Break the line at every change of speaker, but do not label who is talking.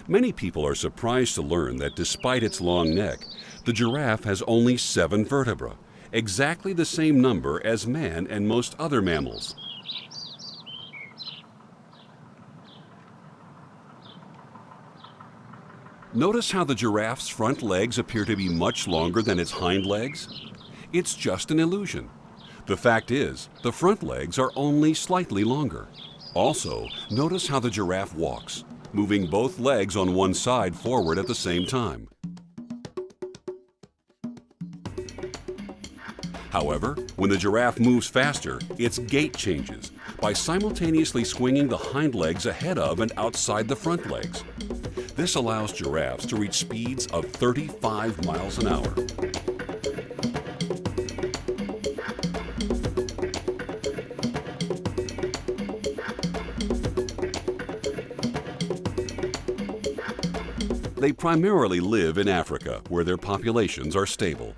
Many people are surprised to learn that despite its long neck, the giraffe has only 7 vertebrae, exactly the same number as man and most other mammals. Notice how the giraffe's front legs appear to be much longer than its hind legs? It's just an illusion. The fact is, the front legs are only slightly longer. Also, notice how the giraffe walks, moving both legs on one side forward at the same time. However, when the giraffe moves faster, its gait changes by simultaneously swinging the hind legs ahead of and outside the front legs. This allows giraffes to reach speeds of 35 miles an hour. They primarily live in Africa, where their populations are stable.